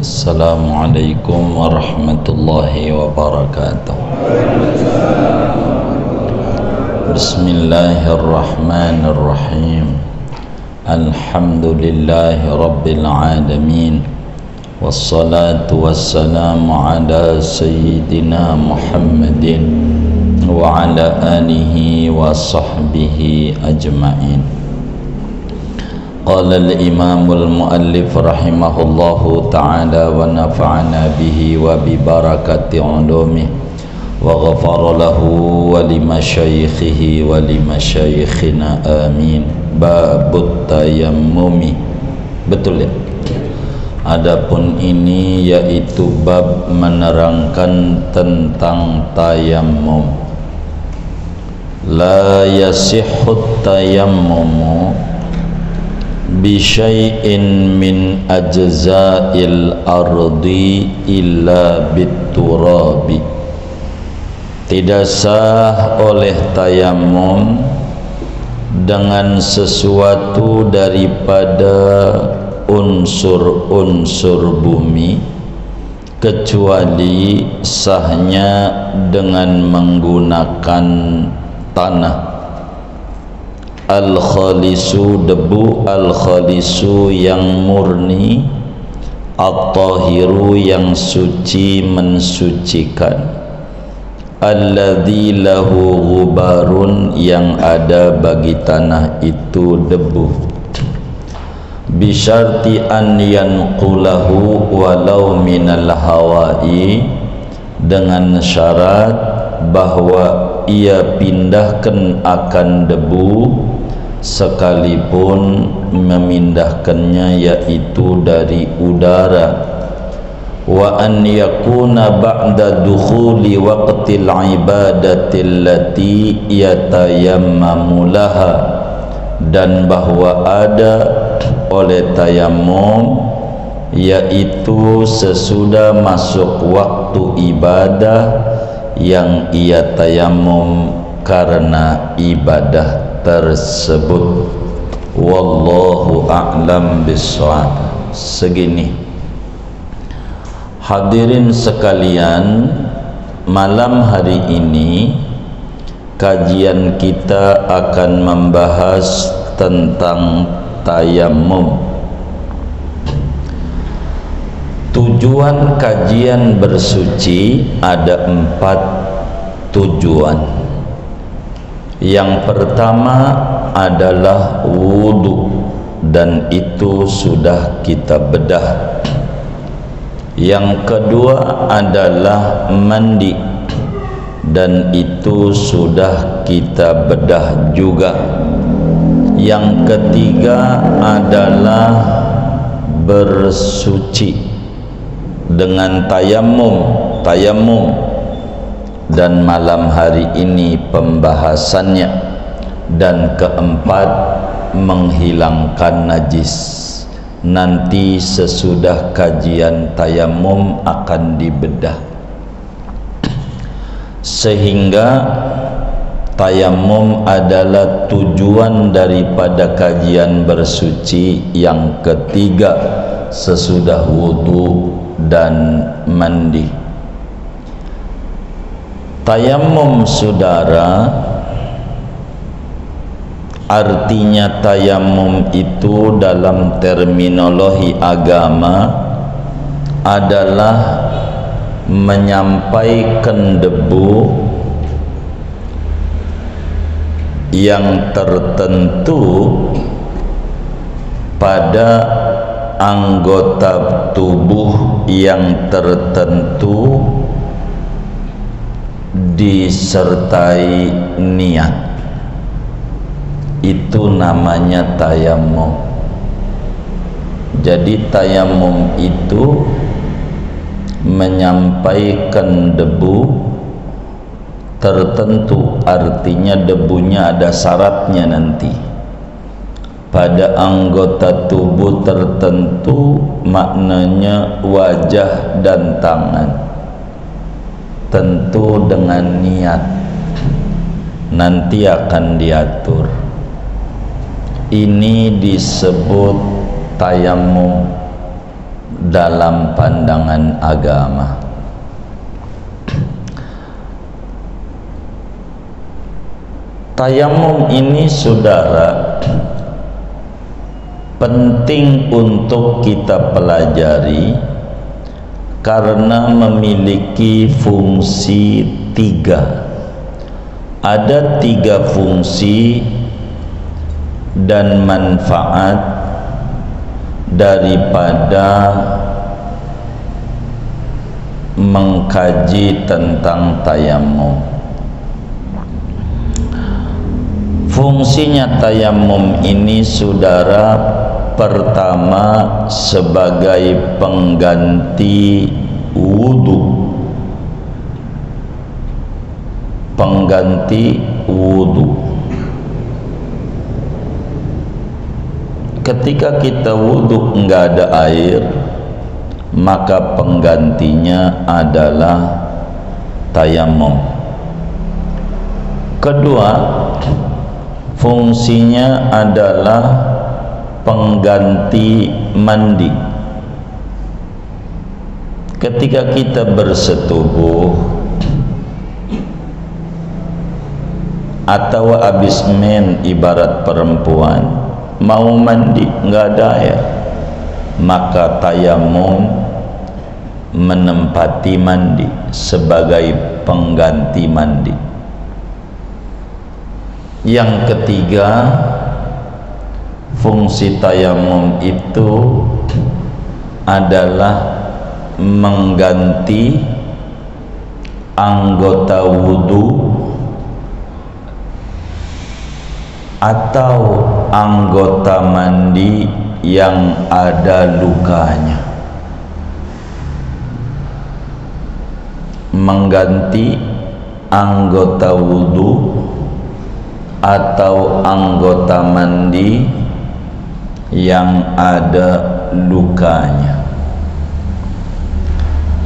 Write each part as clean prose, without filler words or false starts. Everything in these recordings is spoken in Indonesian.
Assalamualaikum warahmatullahi wabarakatuh. Bismillahirrahmanirrahim. Alhamdulillahi rabbil alamin. Wassalatu wassalamu ala sayyidina Muhammadin wa ala alihi wa sahbihi ajma'in. Qala al-imamul muallif rahimahullahu ta'ala wa nafa'ana bihi wa bi barakati ulumih wa ghafara lahu wa li masyayikhihi wa li masyayikhina amin. Babut tayammumi. Betul ya? Adapun ini yaitu bab menerangkan tentang tayammum. La yasihhut tayammumu bisyai'in min ajza'il ardi illa bitturabi. Tidak sah oleh tayammum dengan sesuatu daripada unsur-unsur bumi kecuali sahnya dengan menggunakan tanah. Al-khalisu debu, al-khalisu yang murni, at-tahiru yang suci mensucikan, alladzi lahu ghubarun yang ada bagi tanah itu debu. Bisyarti an yanqulahu walau minal hawai, dengan syarat bahwa ia pindahkan akan debu sekalipun memindahkannya yaitu dari udara. Wa an yakuna ba'da dukhuli waqtil ibadati allati yatayammamu laha, dan bahwa ada oleh tayammum yaitu sesudah masuk waktu ibadah yang ia tayammum karena ibadah tersebut. Wallahu a'lam bishawab. Segini hadirin sekalian, malam hari ini kajian kita akan membahas tentang tayammum. Tujuan kajian bersuci ada 4 tujuan. Yang pertama adalah wudu, dan itu sudah kita bedah. Yang kedua adalah mandi, dan itu sudah kita bedah juga. Yang ketiga adalah bersuci dengan tayammum, dan malam hari ini pembahasannya. Dan keempat, menghilangkan najis. Nanti sesudah kajian tayammum akan dibedah, sehingga tayammum adalah tujuan daripada kajian bersuci yang ketiga sesudah wudu dan mandi. Tayammum, saudara, artinya tayammum itu dalam terminologi agama adalah menyampaikan debu yang tertentu pada anggota tubuh yang tertentu disertai niat. Itu namanya tayammum. Jadi tayammum itu menyampaikan debu tertentu, artinya debunya ada syaratnya nanti pada anggota tubuh tertentu, maknanya wajah dan tangan, tentu dengan niat nanti akan diatur. Ini disebut tayammum. dalam pandangan agama. Tayamum ini saudara penting untuk kita pelajari karena memiliki fungsi tiga. Ada tiga fungsi dan manfaat daripada mengkaji tentang tayamum. Fungsinya tayamum ini saudara, pertama sebagai pengganti wudu. Pengganti wudu. Ketika kita wudu enggak ada air, maka penggantinya adalah tayamum. Kedua, fungsinya adalah pengganti mandi. Ketika kita bersetubuh atau habis men, ibarat perempuan mau mandi nggak ada air, maka tayamum menempati mandi sebagai pengganti mandi. Yang ketiga, fungsi tayamum itu adalah mengganti anggota wudu atau anggota mandi yang ada lukanya. Mengganti anggota wudu atau anggota mandi yang ada lukanya.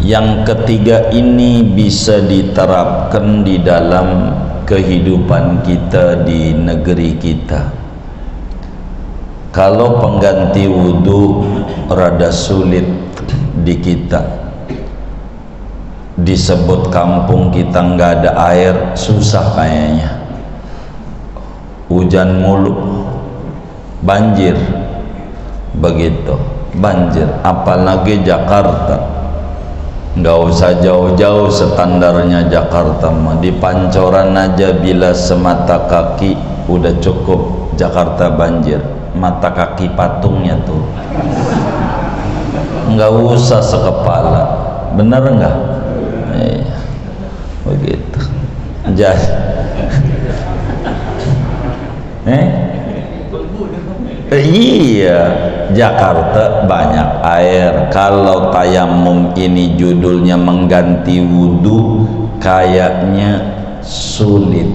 Yang ketiga ini bisa diterapkan di dalam kehidupan kita di negeri kita. Kalau pengganti wudu rada sulit di kita, disebut kampung kita nggak ada air, susah kayaknya. Hujan mulu, banjir, begitu, banjir. Apalagi Jakarta, nggak usah jauh-jauh standarnya Jakarta mah, di Pancoran aja bila semata kaki udah cukup Jakarta banjir. Mata kaki patungnya tuh nggak usah sekepala, bener nggak? Begitu. Jadi iya, Jakarta banyak air. Kalau tayamum ini judulnya mengganti wudu, kayaknya sulit,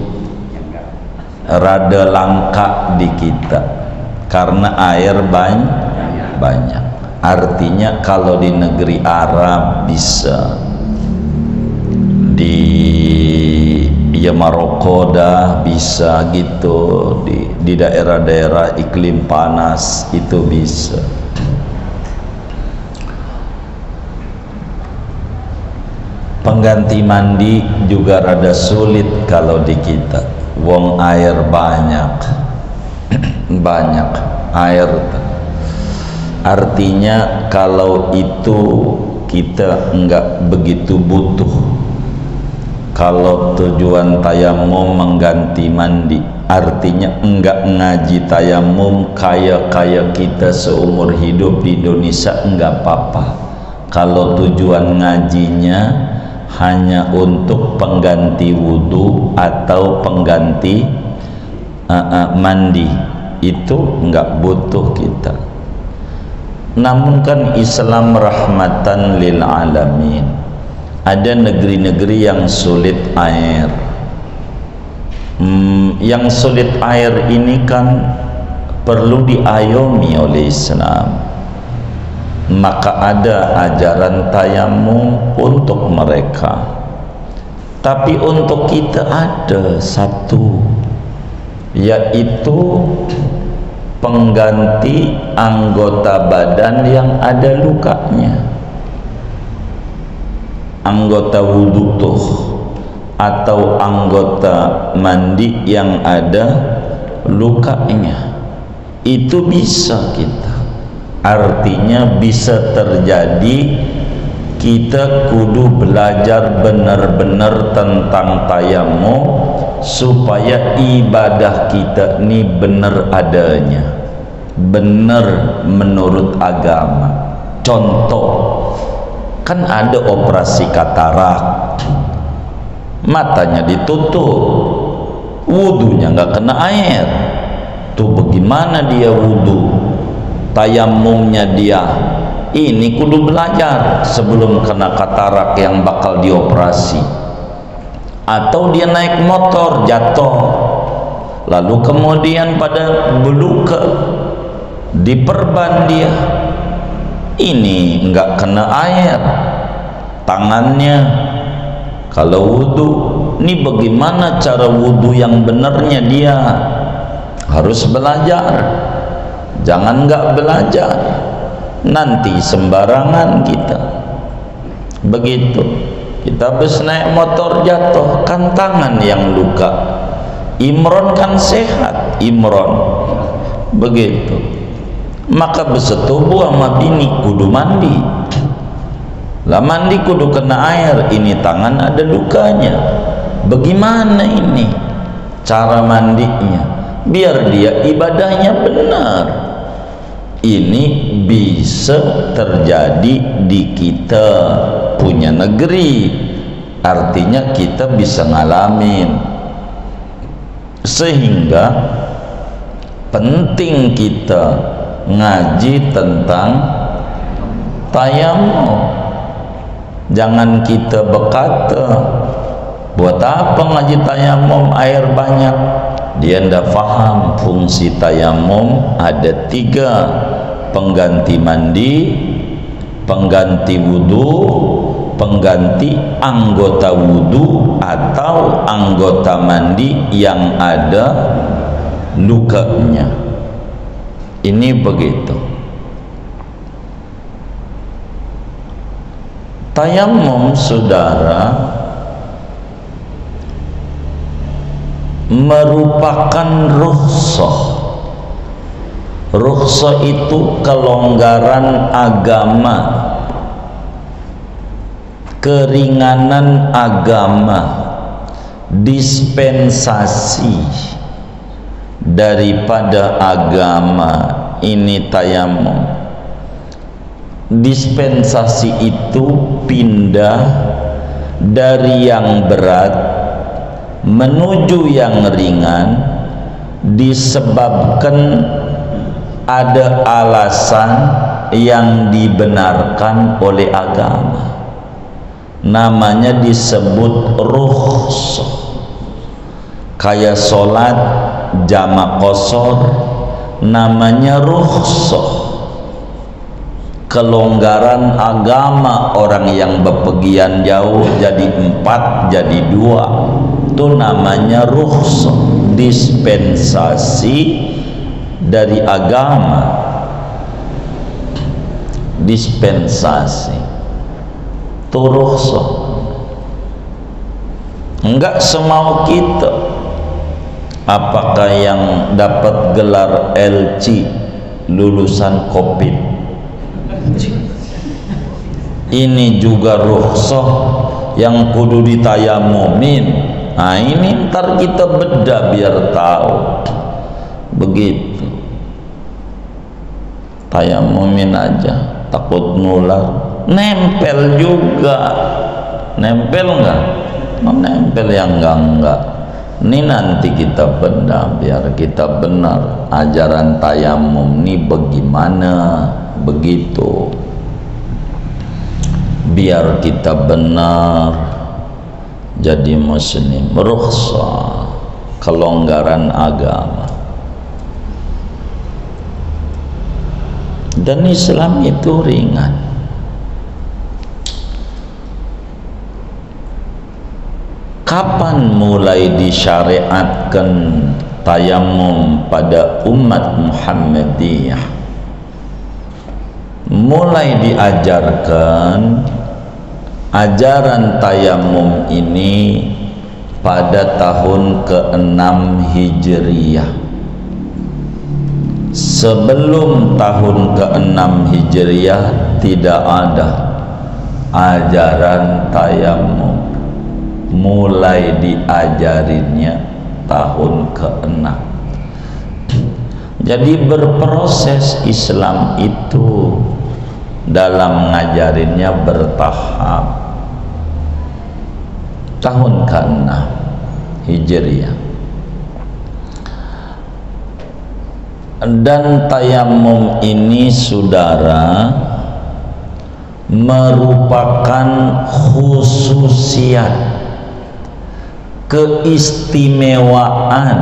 rada langka di kita karena air banyak. Artinya kalau di negeri Arab bisa, di Maroko dah bisa gitu, di daerah-daerah iklim panas itu bisa. Pengganti mandi juga rada sulit kalau di kita, wong air banyak banyak air. Artinya kalau itu kita enggak begitu butuh. Kalau tujuan tayamum mengganti mandi, artinya enggak ngaji tayamum kaya-kaya kita seumur hidup di Indonesia enggak apa-apa. Kalau tujuan ngajinya hanya untuk pengganti wudu atau pengganti mandi, itu enggak butuh kita. Namun kan Islam rahmatan lil alamin. Ada negeri-negeri yang sulit air. Yang sulit air ini kan perlu diayomi oleh Islam. Maka ada ajaran tayamum untuk mereka. Tapi untuk kita ada satu, yaitu pengganti anggota badan yang ada lukanya. Anggota wudhu tuh atau anggota mandi yang ada lukanya itu bisa kita, artinya bisa terjadi. Kita kudu belajar benar-benar tentang tayamum supaya ibadah kita ini benar adanya, benar menurut agama. Contoh, kan ada operasi katarak, matanya ditutup, wudunya nggak kena air, tuh bagaimana dia wudu? Tayamumnya dia ini kudu belajar sebelum kena katarak yang bakal dioperasi. Atau dia naik motor jatuh, lalu kemudian pada beluka diperban dia, ini enggak kena air tangannya. Kalau wudu, ini bagaimana cara wudu yang benarnya? Dia harus belajar, jangan enggak belajar, nanti sembarangan kita. Begitu kita habis naik motor jatuh, kan tangan yang luka. Imron kan sehat, Imron begitu, maka bersetubuh sama bini kudu mandi. Lah mandi kudu kena air, ini tangan ada lukanya. Bagaimana ini cara mandinya biar dia ibadahnya benar? Ini bisa terjadi di kita punya negeri, artinya kita bisa ngalamin. Sehingga penting kita ngaji tentang tayamum. Jangan kita berkata, buat apa ngaji tayamum air banyak? Dia ndak faham fungsi tayamum ada 3: pengganti mandi, pengganti wudu, pengganti anggota wudu atau anggota mandi yang ada lukanya. Ini begitu. Tayamum, saudara, merupakan rukhsah. Rukhsah itu kelonggaran agama, keringanan agama, dispensasi daripada agama. Ini tayamum. Dispensasi itu pindah dari yang berat menuju yang ringan disebabkan ada alasan yang dibenarkan oleh agama. Namanya disebut rukhsah. Kayak sholat jamak qashar namanya rukhsah. Kelonggaran agama orang yang bepergian jauh jadi 4 jadi 2, itu namanya rukhsah, dispensasi dari agama. Dispensasi itu rukhsah. Enggak semau kita. Apakah yang dapat gelar LC lulusan Covid? Ini juga rukhsah yang kudu ditayamumin. Nah ini ntar kita bedah biar tahu. Begitu. Tayamumin aja, takut nular. Nempel juga. Nempel enggak? Nempel yang enggak. Ini nanti kita bedah biar kita benar ajaran tayamum ini bagaimana. Begitu, biar kita benar jadi muslim. Rukhsah, kelonggaran agama. Dan Islam itu ringan. Kapan mulai disyariatkan tayamum pada umat Muhammadiyah mulai diajarkan ajaran tayamum ini pada tahun ke-6 Hijriyah. Sebelum tahun ke-6 Hijriyah tidak ada ajaran tayamum, mulai diajarinnya tahun ke-6. Jadi berproses Islam itu dalam ngajarinnya bertahap. Tahun ke-6 Hijriyah. Dan tayamum ini saudara merupakan khususiat, keistimewaan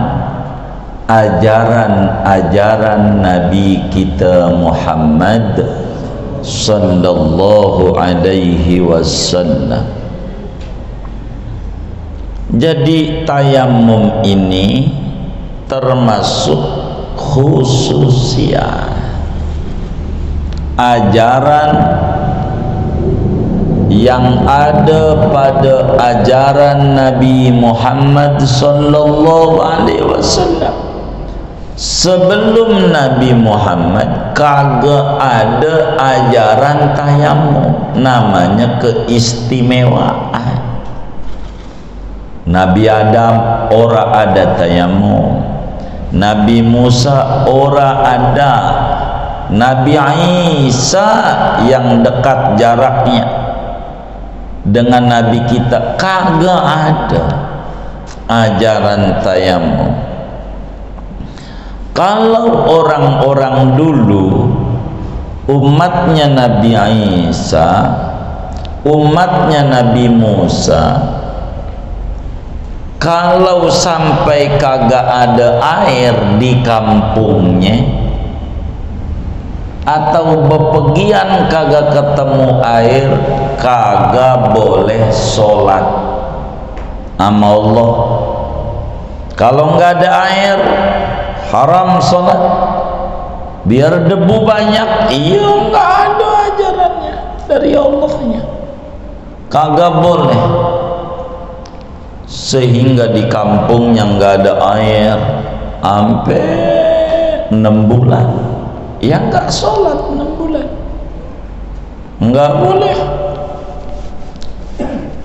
ajaran-ajaran Nabi kita Muhammad sallallahu alaihi wasallam. Jadi tayamum ini termasuk khususiat ajaran yang ada pada ajaran Nabi Muhammad sallallahu alaihi wasallam. Sebelum Nabi Muhammad kagak ada ajaran tayamum, namanya keistimewaan. Nabi Adam ora ada tayamum, Nabi Musa ora ada, Nabi Isa yang dekat jaraknya dengan Nabi kita kagak ada ajaran tayamum. Kalau orang-orang dulu umatnya Nabi Isa, umatnya Nabi Musa, kalau sampai kagak ada air di kampungnya atau bepergian kagak ketemu air, kagak boleh sholat sama Allah. Kalau nggak ada air haram sholat, biar debu banyak. Iya, nggak ada ajarannya dari Allahnya, kagak boleh. Sehingga di kampung yang nggak ada air sampai 6 bulan, ya nggak sholat 6 bulan, nggak boleh.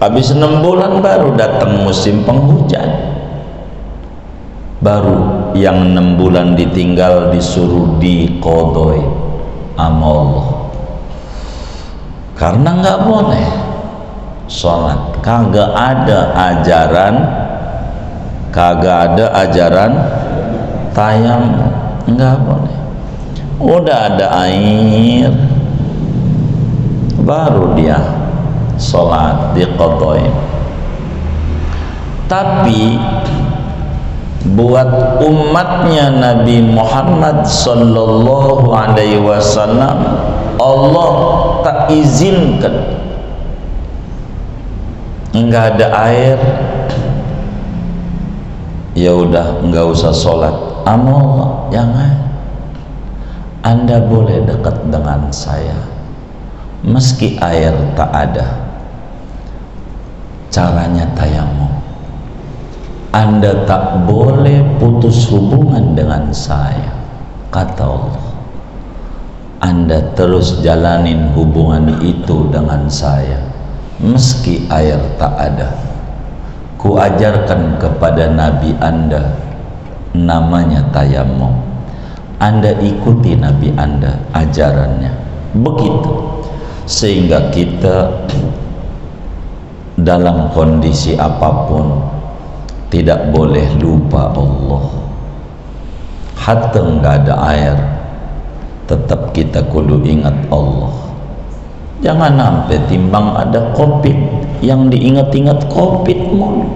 Habis 6 bulan baru datang musim penghujan, baru yang 6 bulan ditinggal disuruh diqodoi sama Allah, karena nggak boleh sholat. Kagak ada ajaran tayamum, nggak boleh. Udah ada air baru dia sholat diqodoi. Tapi buat umatnya Nabi Muhammad sallallahu alaihi wasallam, Allah tak izinkan. Enggak ada air, ya udah enggak usah sholat sama Allah. Jangan, Anda boleh dekat dengan saya meski air tak ada. Caranya tayamum. Anda tak boleh putus hubungan dengan saya, kata Allah. Anda terus jalanin hubungan itu dengan saya meski air tak ada. Ku ajarkan kepada Nabi Anda namanya tayamum. Anda ikuti Nabi Anda ajarannya. Begitu. Sehingga kita dalam kondisi apapun tidak boleh lupa Allah. Hatta enggak ada air, tetap kita kudu ingat Allah. Jangan sampai timbang ada COVID yang diingat-ingat COVID mulu,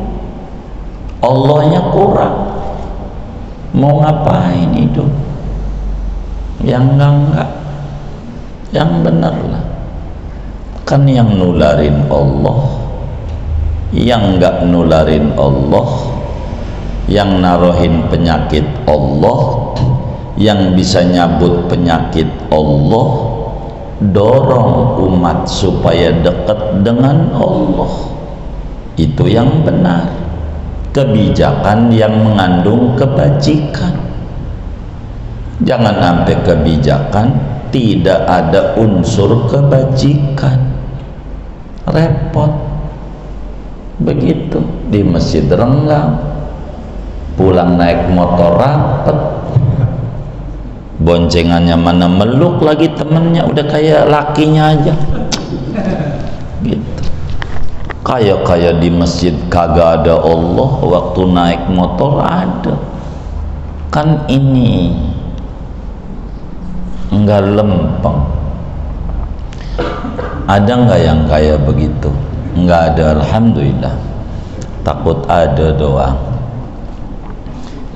Allahnya kurang. Mau ngapain hidup? Yang enggak, yang benar lah. Kan yang nularin Allah, yang enggak nularin Allah yang narohin penyakit Allah, yang bisa nyabut penyakit Allah. Dorong umat supaya dekat dengan Allah, itu yang benar. Kebijakan yang mengandung kebajikan. Jangan sampai kebijakan tidak ada unsur kebajikan, repot. Begitu di masjid renggang, pulang naik motor rapet, boncengannya mana meluk lagi temennya, udah kayak lakinya aja gitu. Kayak di masjid kagak ada Allah, waktu naik motor ada. Kan ini enggak lempeng. Ada enggak yang kayak begitu? Enggak ada, alhamdulillah. Takut ada doang.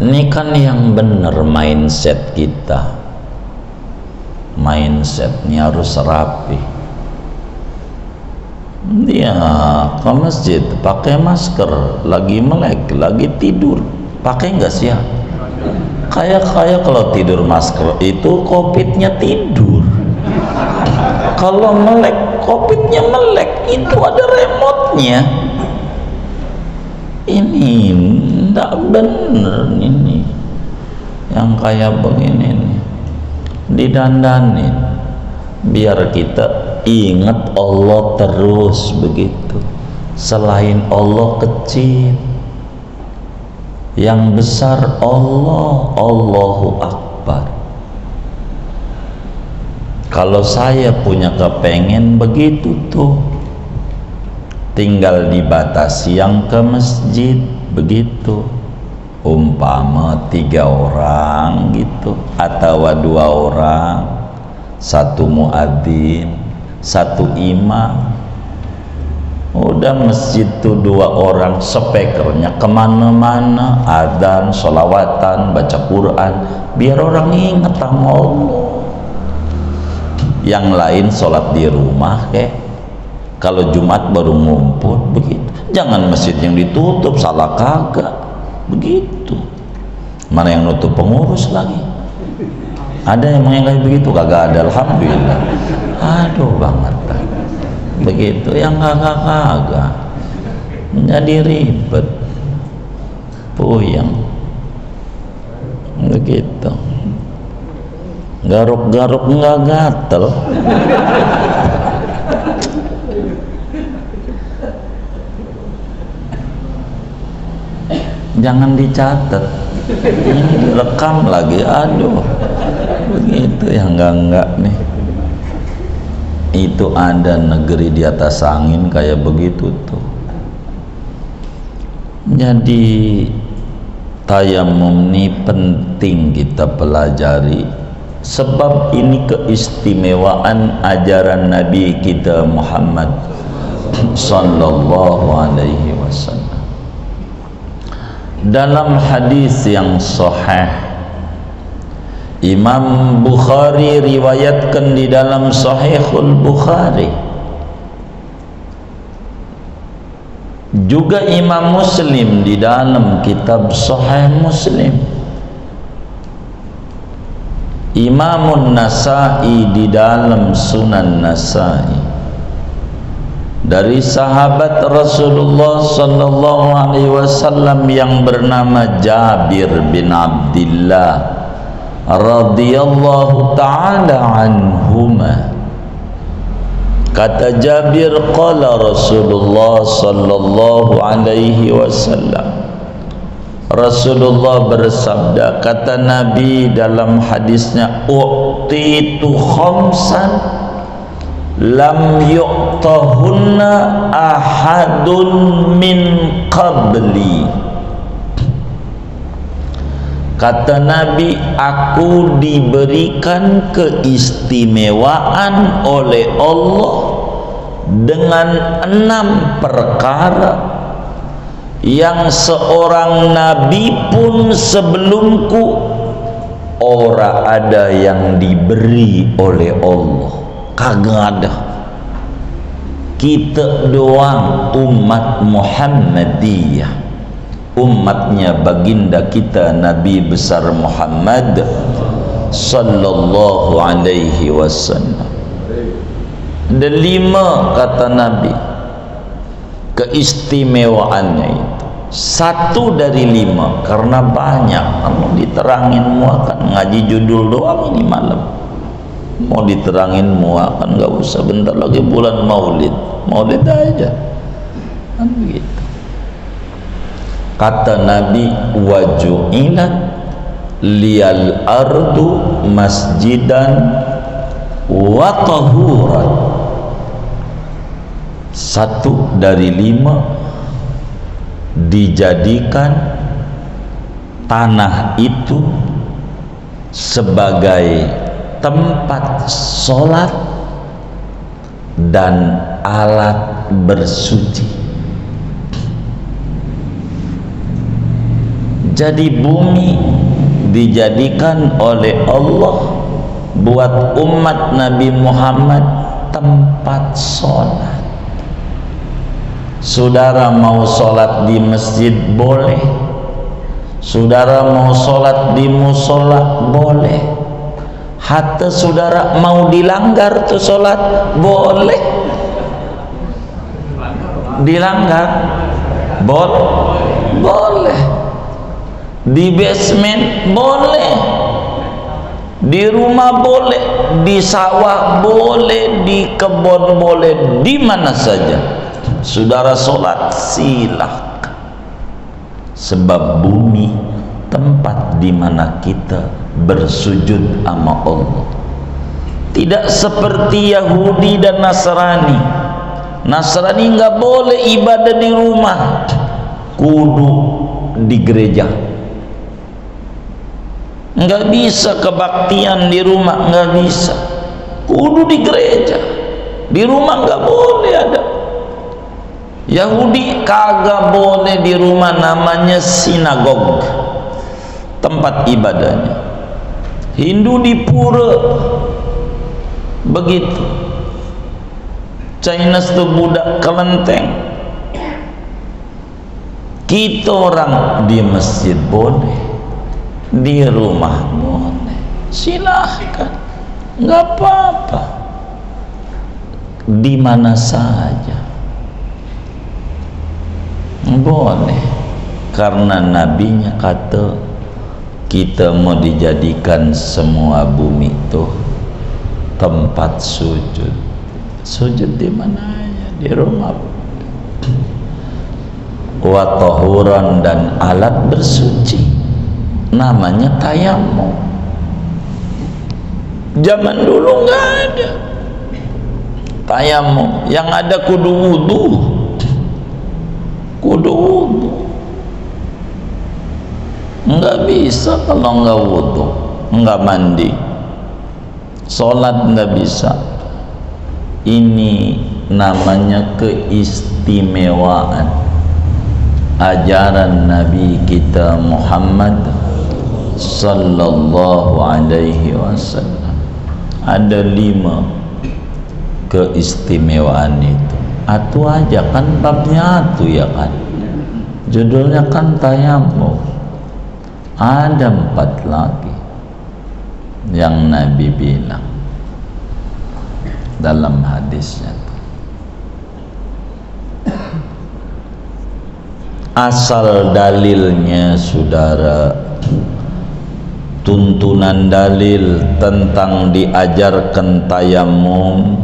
Ini kan yang bener mindset kita. Mindsetnya harus rapi. Dia ke masjid pakai masker, lagi melek, lagi tidur, pakai nggak sih ya? Kayak kalau tidur masker itu covidnya tidur. Kalau melek, covidnya melek, itu ada remote-nya. Ini enggak bener ini. Yang kayak begini nih, didandanin biar kita ingat Allah terus begitu. Selain Allah kecil, yang besar Allah, Allahu Akbar. Kalau saya punya kepengen begitu tuh, tinggal dibatasi yang ke masjid begitu, umpama 3 orang gitu, atau 2 orang, 1 muadzin, 1 imam. Udah masjid tuh 2 orang, speakernya kemana-mana, adzan, sholawatan, baca Quran, biar orang ingat sama Allah. Yang lain sholat di rumah kek, kalau Jumat baru ngumpul begitu. Jangan masjid yang ditutup, salah kagak begitu. Mana yang nutup pengurus lagi? Ada yang kayak begitu? Kagak ada, alhamdulillah. Aduh banget begitu. Yang kagak menjadi ribet, puyeng begitu. Garuk-garuk nggak gatel. Jangan dicatat, ini direkam lagi. Aduh begitu ya, enggak nih. Itu ada negeri di atas angin kayak begitu tuh. Jadi tayamum ini penting kita pelajari, sebab ini keistimewaan ajaran Nabi kita Muhammad sallallahu alaihi wasallam. Dalam hadis yang sahih, Imam Bukhari riwayatkan di dalam Sahihul Bukhari, juga Imam Muslim di dalam kitab Sahih Muslim, Imamun Nasa'i di dalam Sunan Nasa'i, dari sahabat Rasulullah sallallahu alaihi wasallam yang bernama Jabir bin Abdullah radhiyallahu ta'ala anhuma. Kata Jabir, qala Rasulullah sallallahu alaihi wasallam, Rasulullah bersabda, kata Nabi dalam hadisnya, u'titu khamsan lam yu'tahunna ahadun min qabli. Kata Nabi, aku diberikan keistimewaan oleh Allah dengan 6 perkara yang seorang nabi pun sebelumku ora ada yang diberi oleh Allah. Kagak ada. Kita doang umat Muhammadiyah umatnya baginda kita Nabi besar Muhammad sallallahu alaihi wasallam. Ada 5 kata Nabi keistimewaannya itu. 1 dari 5 karena banyak. Kalau diterangin muakan ngaji judul doang ini malam. Mau diterangin muakan nggak usah, bentar lagi bulan Maulid. Maulid aja. Kan begitu. Kata Nabi, waju'ilat liyal ardu masjidan wa tahuran. 1 dari 5 dijadikan tanah itu sebagai tempat sholat dan alat bersuci. Jadi bumi dijadikan oleh Allah buat umat Nabi Muhammad tempat sholat. Saudara mau sholat di masjid boleh, saudara mau sholat di musola boleh, hatta saudara mau dilanggar tuh sholat boleh, dilanggar boleh, di basement boleh, di rumah boleh, di sawah boleh, di kebun boleh, di mana saja saudara sholat silahkan. Sebab bumi tempat di mana kita bersujud sama Allah. Tidak seperti Yahudi dan Nasrani. Nasrani nggak boleh ibadah di rumah, kudu di gereja. Nggak bisa kebaktian di rumah, nggak bisa, kudu di gereja. Di rumah nggak boleh ada. Yahudi kagak boleh di rumah, namanya sinagog, tempat ibadahnya. Hindu di pura begitu. Chinese tuh budak kelenteng. Kita orang di masjid boleh, di rumah boleh, silahkan, nggak apa-apa, di mana saja boleh. Karena nabinya kata kita mau dijadikan semua bumi itu tempat sujud. Sujud di mana aja, di rumah. Wa tahuran, dan alat bersuci, namanya tayamum. Zaman dulu nggak ada tayamum, yang ada kudu wudu. Kudu wudu, nggak bisa kalau nggak wudu, nggak mandi, sholat nggak bisa. Ini namanya keistimewaan ajaran Nabi kita Muhammad sallallahu alaihi wasallam. Ada 5 keistimewaan itu. Atu aja kan babnya atu ya kan, judulnya kan tayamum. Ada 4 lagi yang Nabi bilang dalam hadisnya. Asal dalilnya saudara, tuntunan dalil tentang diajarkan tayamum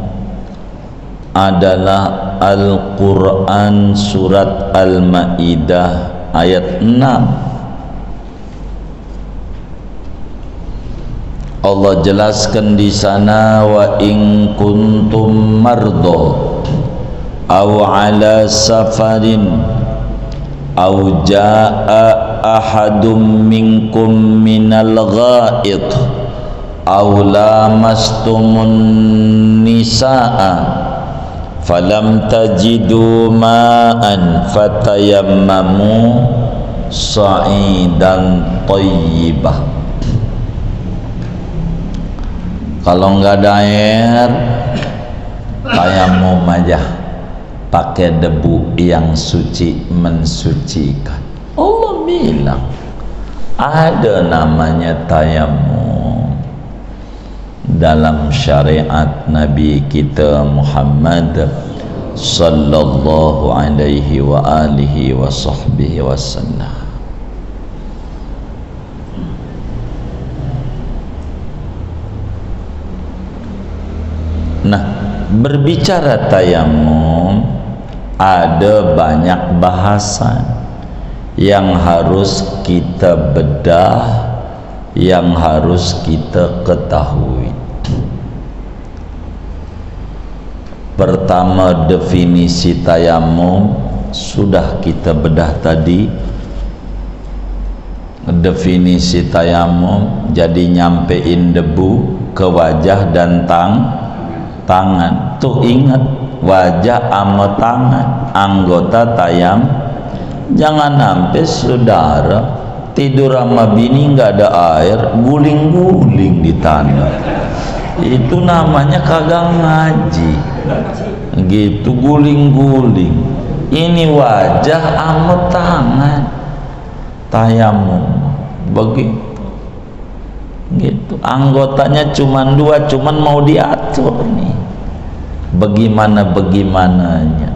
adalah Al-Quran surat Al-Ma'idah ayat 6. Allah jelaskan di sana, wa in kuntum mardo aw ala safarin aw jaa ahadum minkum minal ghaid aw lamastumun nisaa falam tajidu ma'an fatayammamu sa'idan thayyibah. Kalau nggak ada air, tayamum aja, pakai debu yang suci mensucikan. Allah bilang ada namanya tayamum dalam syariat Nabi kita Muhammad sallallahu alaihi wa alihi wa sahbihi wasallam. Nah, berbicara tayamum ada banyak bahasan yang harus kita bedah, yang harus kita ketahui. Pertama, definisi tayamum sudah kita bedah tadi. Definisi tayamum jadi nyampein debu ke wajah dan tangan. Tuh ingat, wajah sama tangan anggota tayam. Jangan sampai saudara tidur sama bini nggak ada air, guling-guling di tanah. Itu namanya kagak ngaji. Gitu, guling-guling. Ini wajah sama tangan tayamum begitu. Gitu, anggotanya cuman dua, cuman mau diatur nih bagaimana-bagaimananya.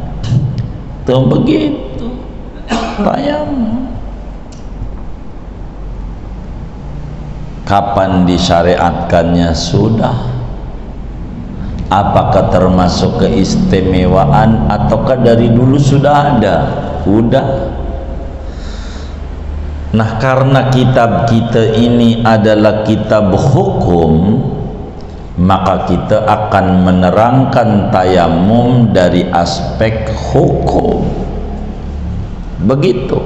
Tuh begitu tayamum. Kapan disyariatkannya? Sudah. Apakah termasuk keistimewaan ataukah dari dulu sudah ada? Udah. Nah, karena kitab kita ini adalah kitab hukum, maka kita akan menerangkan tayamum dari aspek hukum. Begitu.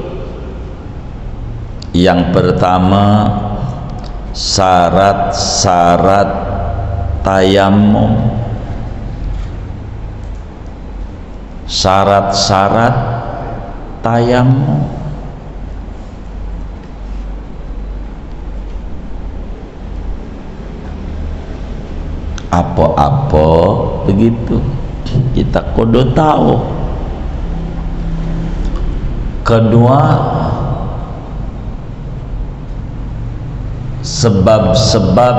Yang pertama, syarat-syarat tayamum. Syarat-syarat tayamum. Apa-apa begitu kita kudu tahu. Kedua, sebab-sebab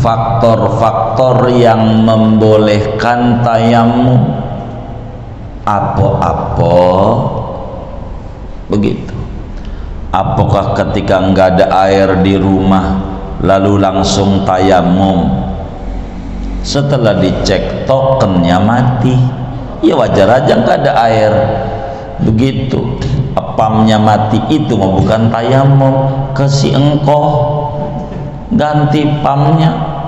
faktor-faktor yang membolehkan tayamum. Apa-apa begitu. Apakah ketika enggak ada air di rumah lalu langsung tayamum, setelah dicek tokennya mati, ya wajar aja enggak ada air begitu. Pamnya mati, itu mah bukan tayamum, kasih engkoh ganti pamnya.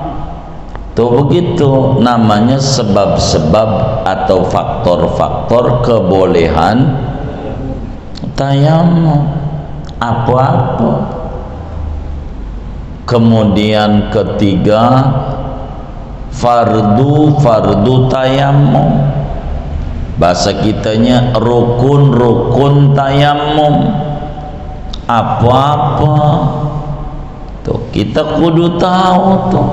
Tuh begitu namanya sebab-sebab atau faktor-faktor kebolehan tayamum. Apa-apa. Kemudian ketiga, fardu tayamum. Bahasa kitanya rukun tayamum. Apa-apa. Tuh kita kudu tahu tuh.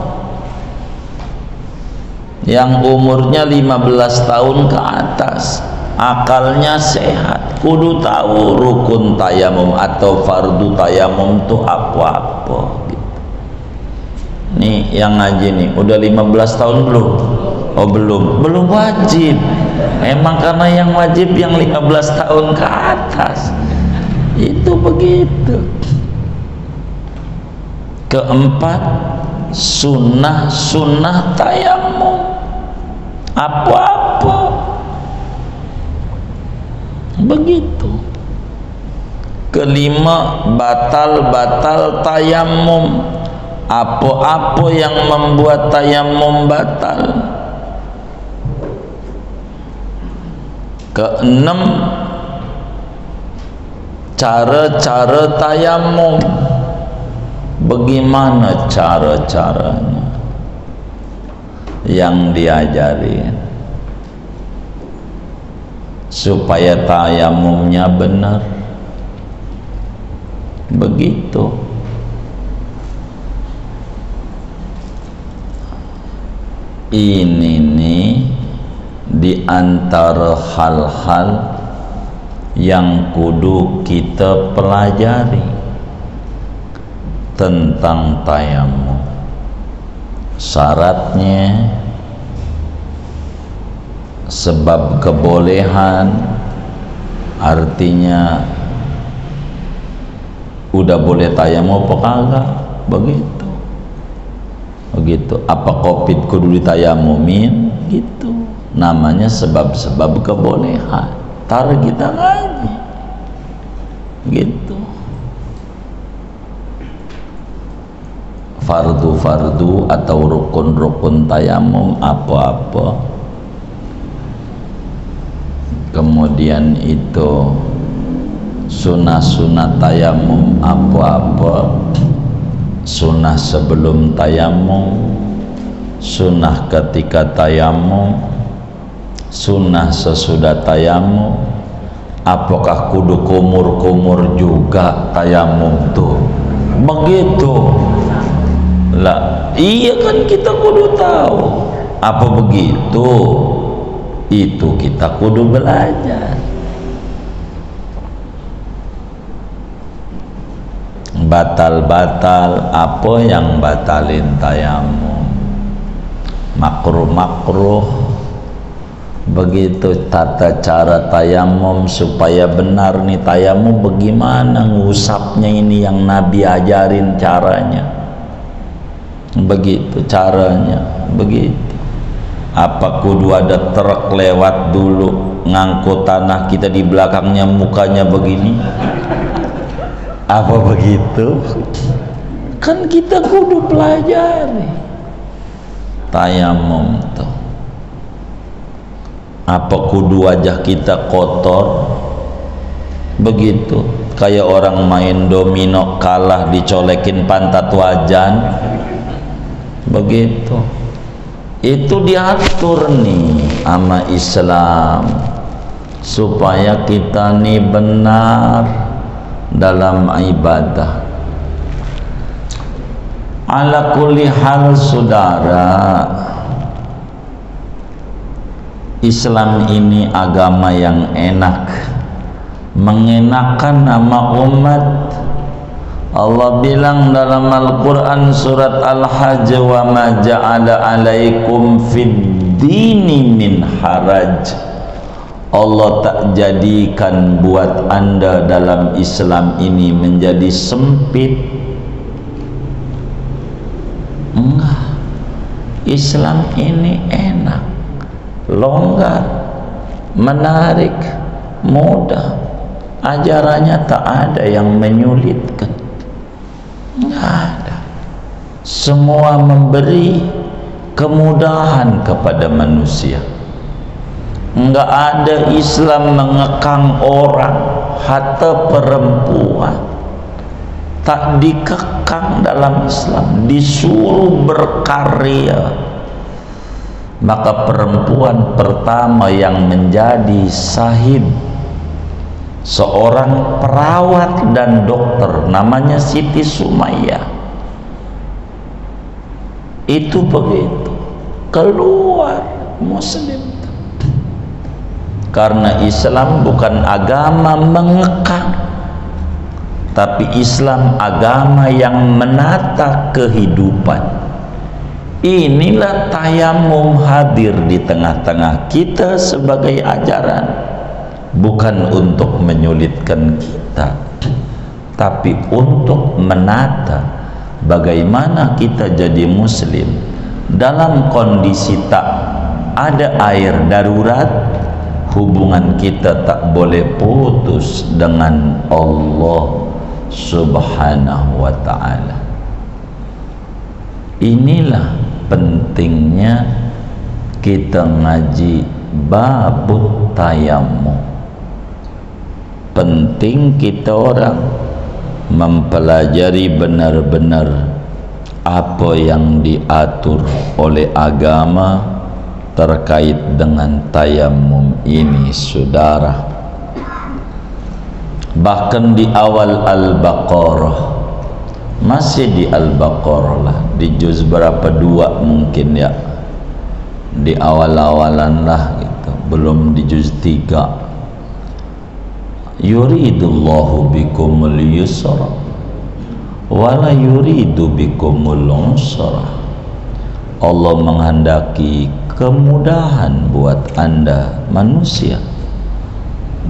Yang umurnya 15 tahun ke atas, akalnya sehat, kudu tahu rukun tayamum atau fardu tayamum tuh apa-apa gitu. Nih yang ngaji nih udah 15 tahun belum? Oh belum wajib. Memang karena yang wajib yang 15 tahun ke atas. Itu begitu. Keempat, sunnah tayamum. Apa-apa begitu. Kelima, batal tayamum. Apa-apa yang membuat tayamum batal. Keenam, cara-cara tayamum. Bagaimana cara-caranya yang diajarin supaya tayamumnya benar. Begitu. Ini nih di antara hal-hal yang kudu kita pelajari tentang tayamum. Syaratnya, sebab kebolehan, artinya udah boleh tayamum apa kagak, begitu. Apa covid kudu ditayamumin, gitu. Namanya sebab-sebab kebolehan. Tar kita ngaji, gitu. Fardu-fardu atau rukun-rukun tayamum apa-apa. Kemudian itu sunnah-sunnah tayamum apa-apa. Sunnah sebelum tayamum, sunnah ketika tayamum, sunnah sesudah tayamum. Apakah kudu kumur-kumur juga tayamum tuh? Begitu lah, iya kan kita kudu tahu. Apa begitu? Itu kita kudu belajar. Batal-batal, apa yang batalin tayamum? Makruh-makruh. Begitu tata cara tayamum supaya benar nih tayamum, bagaimana ngusapnya ini yang Nabi ajarin caranya. Begitu caranya, begitu. Apa kudu ada truk lewat dulu ngangkut tanah, kita di belakangnya mukanya begini? Apa begitu? Kan kita kudu pelajari tayamum tuh. Apa kudu wajah kita kotor? Begitu. Kayak orang main domino kalah dicolekin pantat wajan. Begitu. Itu diatur nih sama Islam supaya kita nih benar dalam ibadah. Ala kulli hal, saudara, Islam ini agama yang enak, mengenakan nama umat. Allah bilang dalam Al-Quran surat Al-Hajj, wa ma ja'ala alaikum fid dini min haraj. Allah tak jadikan buat anda dalam Islam ini menjadi sempit. Enggak, Islam ini enak, longgar, menarik, mudah. Ajarannya tak ada yang menyulitkan, enggak ada. Semua memberi kemudahan kepada manusia. Enggak ada Islam mengekang orang, hatta perempuan tak dikekang dalam Islam, disuruh berkarya. Maka perempuan pertama yang menjadi sahib seorang perawat dan dokter namanya Siti Sumayyah. Itu begitu keluar Muslim. Karena Islam bukan agama mengekang, tapi Islam agama yang menata kehidupan. Inilah tayamum hadir di tengah-tengah kita sebagai ajaran, bukan untuk menyulitkan kita, tapi untuk menata bagaimana kita jadi muslim dalam kondisi tak ada air darurat. Hubungan kita tak boleh putus dengan Allah Subhanahu wa ta'ala. Inilah pentingnya kita ngaji babut tayamum. Penting kita orang mempelajari benar-benar apa yang diatur oleh agama terkait dengan tayamum ini, saudara. Bahkan di awal Al-Baqarah, masih di Al-Baqarah lah, di juz berapa, 2 mungkin ya, di awal-awalan lah gitu, belum di juz 3. yuridullahu bikumul yusra wala yuridu bikumul usra. Allah menghendaki kemudahan buat Anda manusia,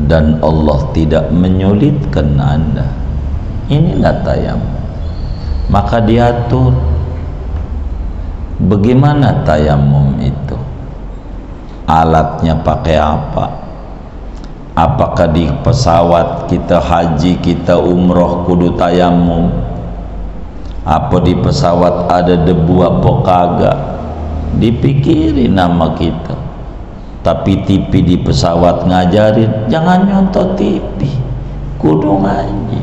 dan Allah tidak menyulitkan Anda. Inilah tayamum. Maka diatur bagaimana tayamum itu, alatnya pakai apa. Apakah di pesawat kita haji, kita umroh kudu tayamum? Apa di pesawat ada debu apa kagak? Dipikirin nama kita. Tapi TV di pesawat ngajarin jangan nyontot TV, kudu ngaji.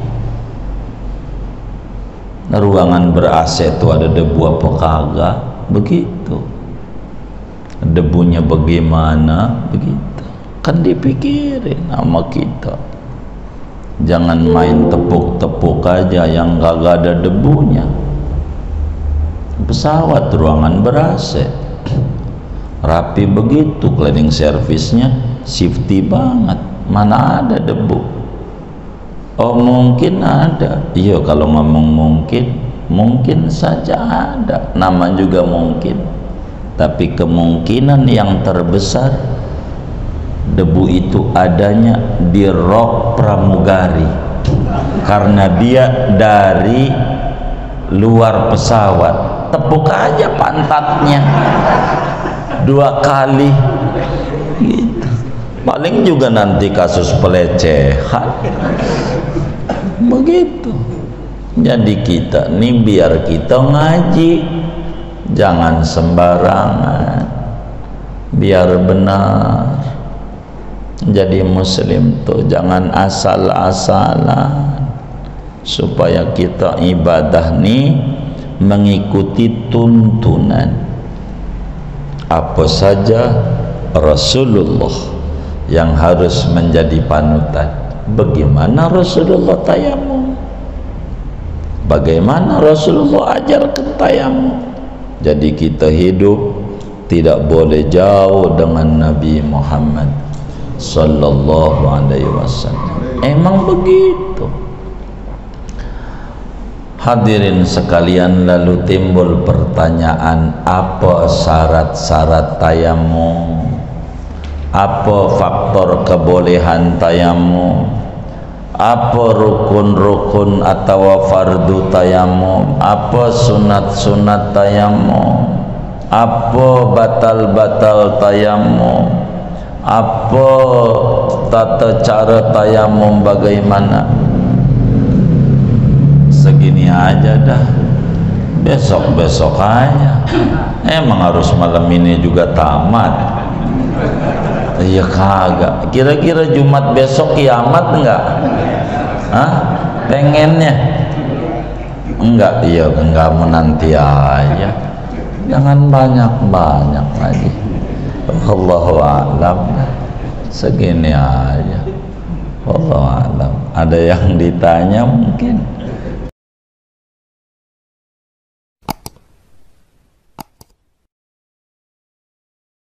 Ruangan ber-AC itu ada debu apa kagak? Begitu. Debunya bagaimana? Begitu. Kan dipikirin sama kita. Jangan main tepuk-tepuk aja yang kagak ada debunya. Pesawat ruangan ber-AC rapi begitu, cleaning service-nya safety banget, mana ada debu. Oh mungkin ada, iya kalau ngomong mungkin saja ada, nama juga mungkin, tapi kemungkinan yang terbesar debu itu adanya di rok pramugari, karena dia dari luar pesawat. Tepuk aja pantatnya 2 kali gitu. Paling juga nanti kasus pelecehan begitu. Jadi kita nih biar kita ngaji jangan sembarangan, biar benar. Jadi muslim tuh jangan asal-asalan, supaya kita ibadah nih mengikuti tuntunan apa saja Rasulullah yang harus menjadi panutan. Bagaimana Rasulullah tayamum, bagaimana Rasulullah ajarkan tayamum. Jadi kita hidup tidak boleh jauh dengan Nabi Muhammad sallallahu alaihi wasallam. Emang begitu. Hadirin sekalian, lalu timbul pertanyaan, apa syarat-syarat tayamum? Apa faktor kebolehan tayamum? Apa rukun-rukun atau fardu tayamum? Apa sunat-sunat tayamum? Apa batal-batal tayamum? Apa tata cara tayamum bagaimana? Segini aja dah, besok-besok aja. Emang harus malam ini juga tamat? Iya kagak. Kira-kira Jumat besok kiamat enggak? Hah? Pengennya? Enggak, iya enggak, menanti aja. Jangan banyak-banyak lagi. Allahu a'lam. Segini aja. Wallahu a'lam. Ada yang ditanya mungkin?